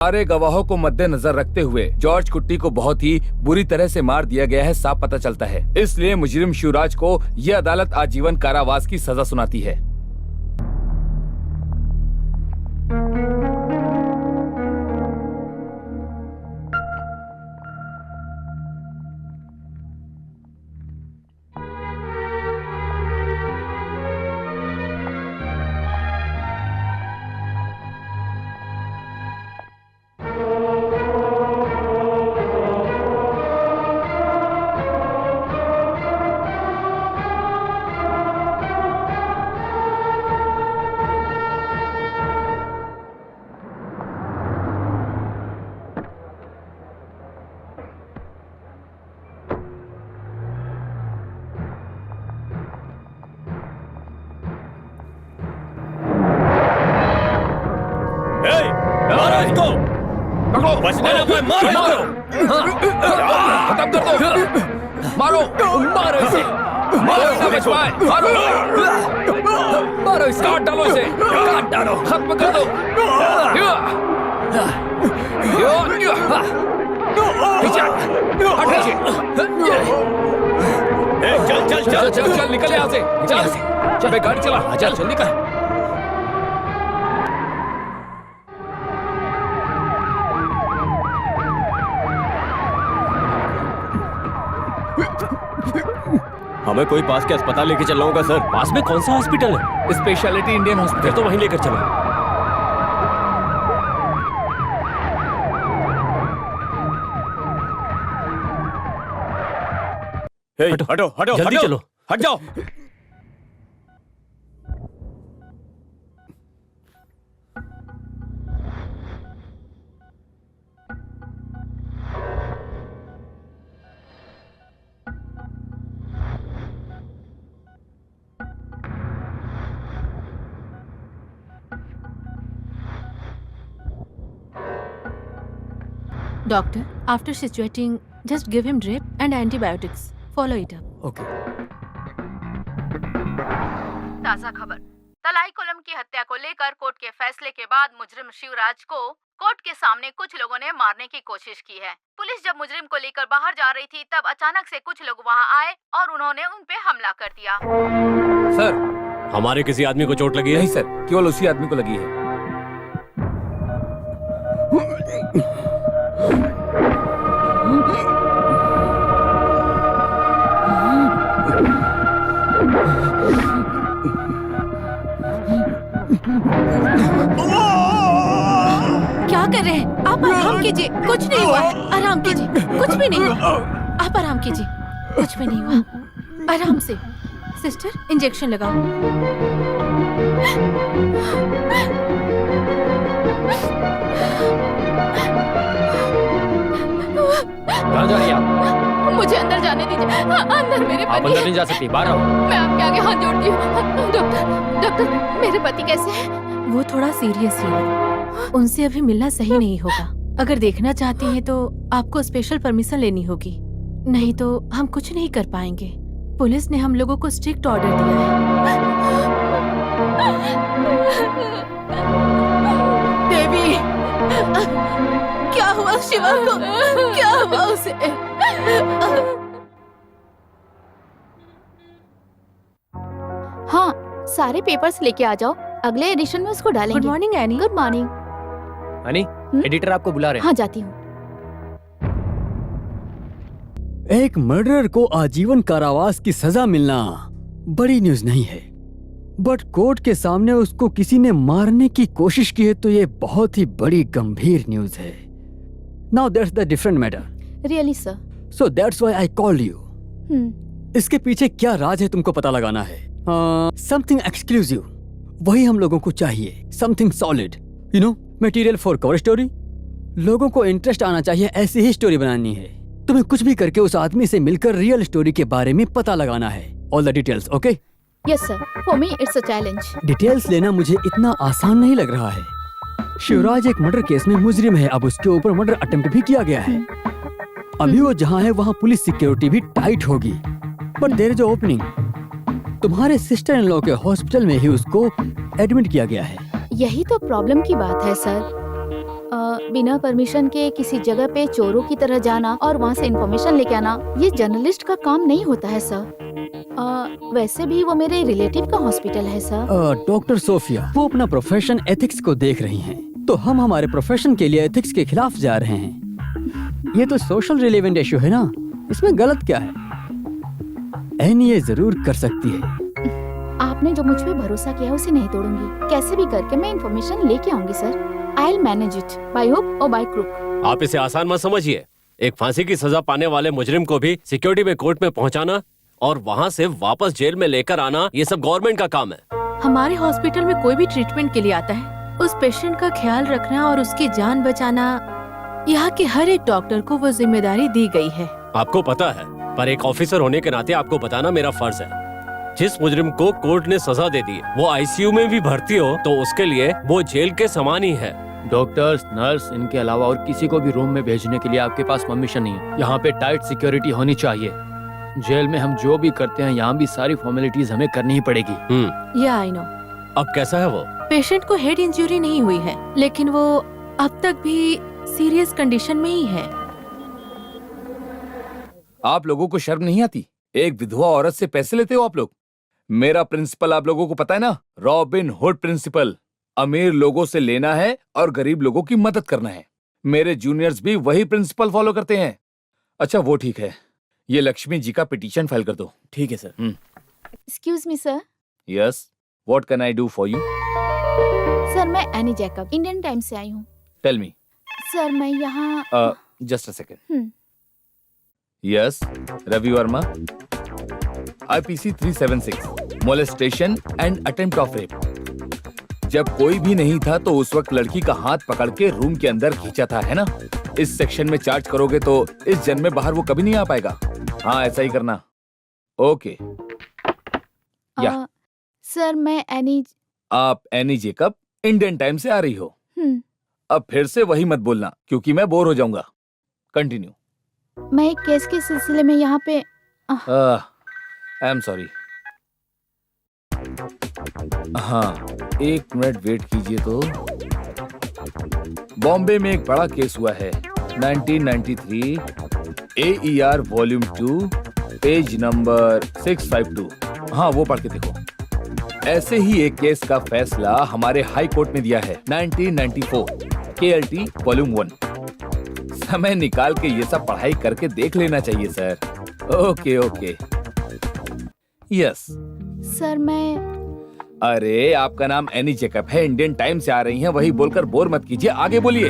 सारे गवाहों को मद्देनजर रखते हुए जॉर्ज कुट्टी को बहुत ही बुरी तरह से मार दिया गया है, साफ पता चलता है। इसलिए मुजरिम शिवराज को यह अदालत आजीवन कारावास की सजा सुनाती है। मारो मारो इसे, मारो इसे बचवाए, मारो मारो इसे, काट डालो इसे, काट डालो, खत्म कर दो। चल चल चल चल चल निकल यहाँ से, चल चल गाड़ी चला, चल चल निकल। हमें कोई पास के अस्पताल लेके चलना होगा सर। पास में कौन सा हॉस्पिटल है? Speciality Indian hospital. तो वहीं लेकर चलो। हटो हटो जल्दी हटो, चलो, हट जाओ। Doctor, after situating, just give him drip and antibiotics. Follow it up. Okay. ताज़ा खबर। तलाई कोलम की हत्या को लेकर कोर्ट के फैसले के बाद मुजरिम शिवराज को कोर्ट के सामने कुछ लोगों ने मारने की कोशिश की है। पुलिस जब मुजरिम को लेकर बाहर जा रही थी तब अचानक से कुछ लोग वहां आए और उन्होंने उन पे हमला कर दिया। सर, हमारे किसी आदमी को चोट लगी है? नहीं सर, केवल उसी आदमी को लगी है। क्या कर रहे हैं आप? आराम कीजिए, कुछ नहीं हुआ है। आराम कीजिए, कुछ भी नहीं हुआ। आप आराम कीजिए, कुछ भी नहीं हुआ। आराम से। सिस्टर, इंजेक्शन लगाओ। कहाँ जा रही हैं आप? मुझे अंदर जाने दीजिए। अंदर मेरे आप पति अंदर नहीं जा सकती, बाहर आओ। मैं आपके आगे हाथ जोड़ती हूँ। डॉक्टर, डॉक्टर, मेरे पति कैसे हैं? वो थोड़ा सीरियस है, उनसे अभी मिलना सही नहीं होगा। अगर देखना चाहती हैं तो आपको स्पेशल परमिशन लेनी होगी, नहीं तो हम कुछ नहीं कर पाएंगे। पुलिस ने हम लोगों को स्ट्रिक्ट ऑर्डर दिया है। देवी, क्या हुआ शिवा को? क्या हुआ उसे? हाँ, सारे पेपर्स लेके आ जाओ, अगले एडिशन में उसको डालेंगे। Good morning any. Good morning. Honey, editor आपको बुला रहे हैं। हाँ, जाती हूँ। एक मर्डरर को आजीवन कारावास की सजा मिलना बड़ी न्यूज नहीं है, बट कोर्ट के सामने उसको किसी ने मारने की कोशिश की है तो ये बहुत ही बड़ी गंभीर न्यूज है। Now that's the different matter. Really sir. So that's why I called you. इसके पीछे क्या राज है तुमको पता लगाना है। समथिंग एक्सक्लूसिव, वही हम लोगों को चाहिए। Something solid, you know, material for cover story. लोगों को इंटरेस्ट आना चाहिए, ऐसी ही स्टोरी बनानी है। तुम्हें कुछ भी करके उस आदमी से मिलकर रियल स्टोरी के बारे में पता लगाना है। All the details, okay? Yes sir, for me it's a challenge. Details लेना मुझे इतना आसान नहीं लग रहा है। शिवराज एक मर्डर केस में मुजरिम है, अब उसके ऊपर मर्डर अटेम्प्ट भी किया गया है। अभी वो जहाँ है वहाँ पुलिस सिक्योरिटी भी टाइट होगी, बट देयर इज ओपनिंग। तुम्हारे सिस्टर इन लॉ के हॉस्पिटल में ही उसको एडमिट किया गया है। यही तो प्रॉब्लम की बात है सर। बिना परमिशन के किसी जगह पे चोरों की तरह जाना और वहाँ से इंफॉर्मेशन लेके आना, ये जर्नलिस्ट का काम नहीं होता है सर। वैसे भी वो मेरे रिलेटिव का हॉस्पिटल है सर। डॉक्टर सोफिया, वो अपना प्रोफेशन एथिक्स को देख रही हैं, तो हम हमारे प्रोफेशन के लिए एथिक्स के खिलाफ जा रहे हैं। ये तो सोशल रिलेवेंट इशू है ना, इसमें गलत क्या है? एनी ये जरूर कर सकती है। आपने जो मुझ पे भरोसा किया उसे नहीं तोड़ूंगी। कैसे भी करके मैं इन्फॉर्मेशन लेके आऊंगी sir. I will manage it by hook और बाय क्रुक। आप इसे आसान मत समझिए। एक फांसी की सजा पाने वाले मुजरिम को भी सिक्योरिटी में कोर्ट में पहुंचाना और वहां से वापस जेल में लेकर आना, ये सब गवर्नमेंट का काम है। हमारे हॉस्पिटल में कोई भी ट्रीटमेंट के लिए आता है, उस पेशेंट का ख्याल रखना और उसकी जान बचाना यहाँ के हर एक डॉक्टर को वो जिम्मेदारी दी गई है। आपको पता है, पर एक ऑफिसर होने के नाते आपको बताना मेरा फर्ज है। जिस मुजरिम को कोर्ट ने सजा दे दी, वो आईसीयू में भी भर्ती हो तो उसके लिए वो जेल के समान ही है। डॉक्टर्स, नर्स, इनके अलावा और किसी को भी रूम में भेजने के लिए आपके पास परमिशन नहीं है। यहाँ पे टाइट सिक्योरिटी होनी चाहिए। जेल में हम जो भी करते हैं, यहाँ भी सारी फॉर्मेलिटीज हमें करनी ही पड़ेगी। या आई नो। अब कैसा है वो? पेशेंट को हेड इंजरी नहीं हुई है, लेकिन वो अब तक भी सीरियस कंडीशन में ही है। आप लोगों को शर्म नहीं आती? एक विधवा औरत से पैसे लेते हो आप लोग। मेरा प्रिंसिपल आप लोगों को पता है ना, रॉबिन हुड प्रिंसिपल। अमीर लोगों से लेना है और गरीब लोगों की मदद करना है। मेरे जूनियर्स भी वही प्रिंसिपल फॉलो करते हैं। अच्छा वो ठीक है, ये लक्ष्मी जी का पिटीशन फाइल कर दो। ठीक है sir. Excuse me sir. Yes, what can I do for you? Sir मैं एनी जैकब, इंडियन टाइम से आई हूँ। Tell me. सर मैं यहाँ just a second. Yes, Ravi Varma, IPC 376, molestation and attempt of rape. जब कोई भी नहीं था तो उस वक्त लड़की का हाथ पकड़ के रूम के अंदर खींचा था, है ना? इस सेक्शन में चार्ज करोगे तो इस जन्म में बाहर वो कभी नहीं आ पाएगा। हाँ, ऐसा ही करना। ओके। या सर मैं एनी। आप एनी जेकब इंडियन टाइम से आ रही हो। अब फिर से वही मत बोलना, क्योंकि मैं बोर हो जाऊंगा। कंटिन्यू। मैं एक केस के सिलसिले में यहाँ पे। I am sorry. हाँ, एक मिनट वेट कीजिए तो। बॉम्बे में एक बड़ा केस हुआ है, 1993, AER वॉल्यूम 2, पेज नंबर 652। हाँ, वो पढ़ के देखो। ऐसे ही एक केस का फैसला हमारे हाई कोर्ट ने दिया है, 1994, KLT वॉल्यूम 1। समय निकाल के ये सब पढ़ाई करके देख लेना चाहिए sir. Okay okay. Yes. Sir मैं। अरे आपका नाम एनी जेकब है, इंडियन टाइम से आ रही हैं, वही बोलकर बोर मत कीजिए, आगे बोलिए।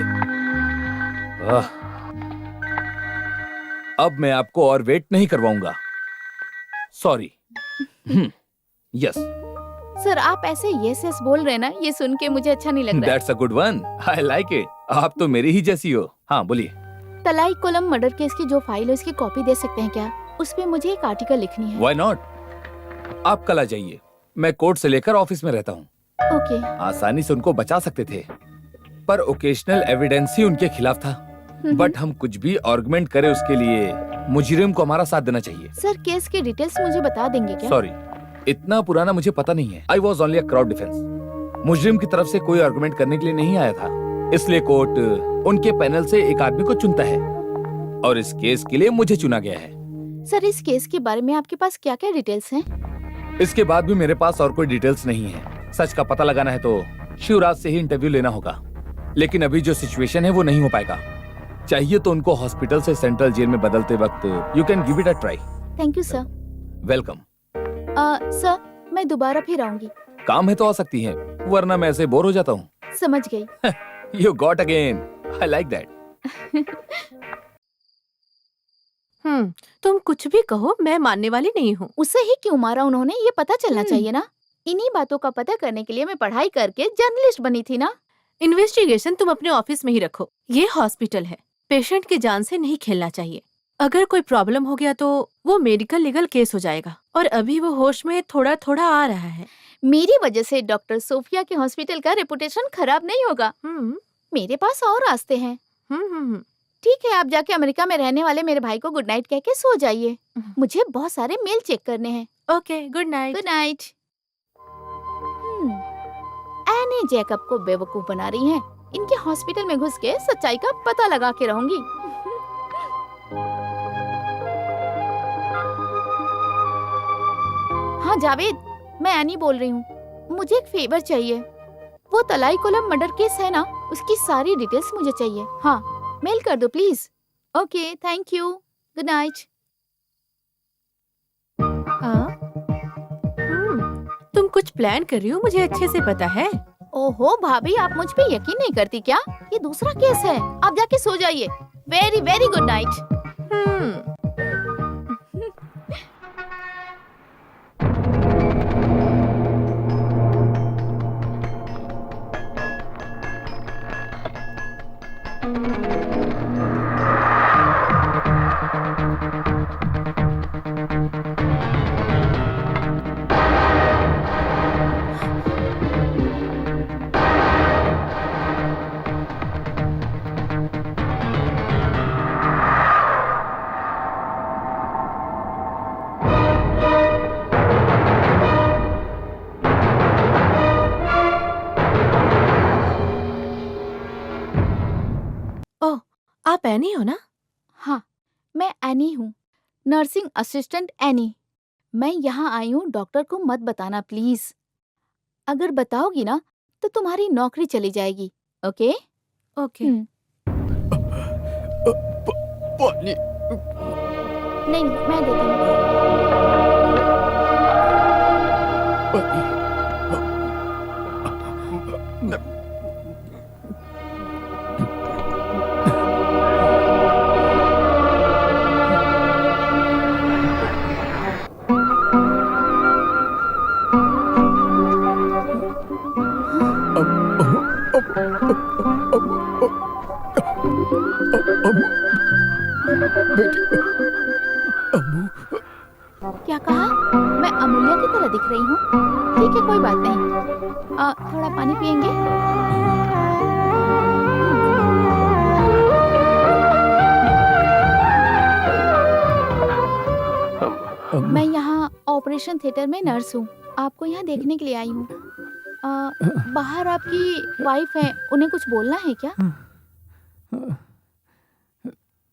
अब मैं आपको और वेट नहीं करवाऊंगा। सॉरी। यस। सर आप ऐसे यस यस बोल रहे ना, ये सुन के मुझे अच्छा नहीं लग रहा। That's a good one, I like it. आप तो मेरी ही जैसी हो। हाँ बोलिए। तलाई कोलम मर्डर केस की जो फाइल है उसकी कॉपी दे सकते हैं क्या? उस पे मुझे एक आर्टिकल लिखनी है। Why not? आप कल आ जाइए, मैं कोर्ट से लेकर ऑफिस में रहता हूँ। ओके। आसानी से उनको बचा सकते थे, पर ओकेशनल एविडेंस ही उनके खिलाफ था। बट हम कुछ भी आर्गुमेंट करें उसके लिए मुजरिम को हमारा साथ देना चाहिए। सर केस के डिटेल्स मुझे बता देंगे क्या? सॉरी, इतना पुराना मुझे पता नहीं है। I was only a crowd defence. मुजरिम की तरफ से कोई आर्गुमेंट करने के लिए नहीं आया था, इसलिए कोर्ट उनके पैनल से एक आदमी को चुनता है और इस केस के लिए मुझे चुना गया है। सर इस केस के बारे में आपके पास क्या क्या डिटेल्स हैं? इसके बाद भी मेरे पास और कोई डिटेल्स नहीं है। सच का पता लगाना है तो शिवराज से ही इंटरव्यू लेना होगा, लेकिन अभी जो सिचुएशन है वो नहीं हो पाएगा। चाहिए तो उनको हॉस्पिटल से सेंट्रल जेल में बदलते वक्त you can give it a try. Thank you sir. Welcome. Sir मैं दोबारा फिर आऊंगी। काम है तो आ सकती हैं, वरना मैं ऐसे बोर हो जाता हूँ। समझ गई। You got again. I like that. तुम कुछ भी कहो, मैं मानने वाली नहीं हूँ। उसे ही क्यों मारा उन्होंने, ये पता चलना चाहिए ना। इन्हीं बातों का पता करने के लिए मैं पढ़ाई करके जर्नलिस्ट बनी थी ना। इन्वेस्टिगेशन तुम अपने ऑफिस में ही रखो, ये हॉस्पिटल है, पेशेंट की जान से नहीं खेलना चाहिए। अगर कोई प्रॉब्लम हो गया तो वो मेडिकल लीगल केस हो जाएगा, और अभी वो होश में थोड़ा थोड़ा आ रहा है। मेरी वजह से डॉक्टर सोफिया के हॉस्पिटल का रेपुटेशन खराब नहीं होगा। मेरे पास और रास्ते हैं। ठीक है, आप जाके अमेरिका में रहने वाले मेरे भाई को गुड नाइट कह के सो जाइए। मुझे बहुत सारे मेल चेक करने हैं। Okay, good night. Good night. Any Jacob को बेवकूफ बना रही हैं। इनके हॉस्पिटल में घुस के सच्चाई का पता लगा के रहूंगी। हाँ जावेद, मैं एनी बोल रही हूँ। मुझे एक फेवर चाहिए। वो तलाई कोलम मर्डर केस है ना, उसकी सारी डिटेल्स मुझे चाहिए। हाँ, मेल कर दो please. Okay, thank you, good night. तुम कुछ प्लान कर रही हो, मुझे अच्छे से पता है। ओहो भाभी, आप मुझ पे यकीन नहीं करती क्या? ये दूसरा केस है, आप जाके सो जाइए। Very very good night. आप एनी हो ना? हाँ, मैं एनी हूँ, नर्सिंग असिस्टेंट एनी। मैं यहाँ आई हूँ, डॉक्टर को मत बताना प्लीज। अगर बताओगी ना तो तुम्हारी नौकरी चली जाएगी। ओके? ओके। पानी। नहीं, मैं देती हूँ। क्या कहा? मैं अमूल्य की तरह दिख रही हूँ? ठीक है, कोई बात नहीं। थोड़ा पानी पियेंगे? मैं यहाँ ऑपरेशन थिएटर में नर्स हूँ। आपको यहाँ देखने के लिए आई हूँ। बाहर आपकी वाइफ है, उन्हें कुछ बोलना है क्या?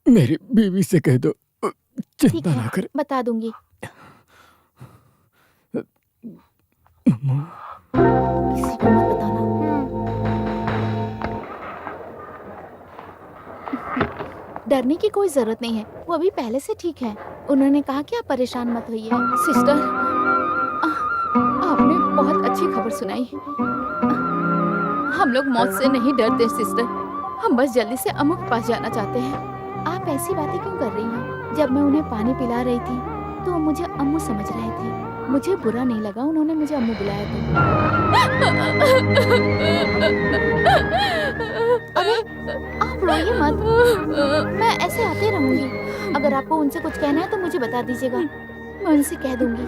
मेरी बीवी से कह दो ठीक चिंता ना है, करे। बता दूंगी। अम्मू, किसी को मत बताना। डरने की कोई जरूरत नहीं है, वो अभी पहले से ठीक है। उन्होंने कहा कि आप परेशान मत होइए। सिस्टर, आपने बहुत अच्छी खबर सुनाई। हम लोग मौत से नहीं डरते सिस्टर, हम बस जल्दी से अम्मू के पास जाना चाहते हैं। आप ऐसी बातें क्यों कर रही हैं? जब मैं उन्हें पानी पिला रही थी तो वो मुझे अम्मू समझ रहे थे। मुझे बुरा नहीं लगा उन्होंने मुझे अम्मू बुलाया तो। अरे आप रोइए मत, मैं ऐसे आते रहूंगी। अगर आपको उनसे कुछ कहना है तो मुझे बता दीजिएगा, मैं उनसे कह दूंगी।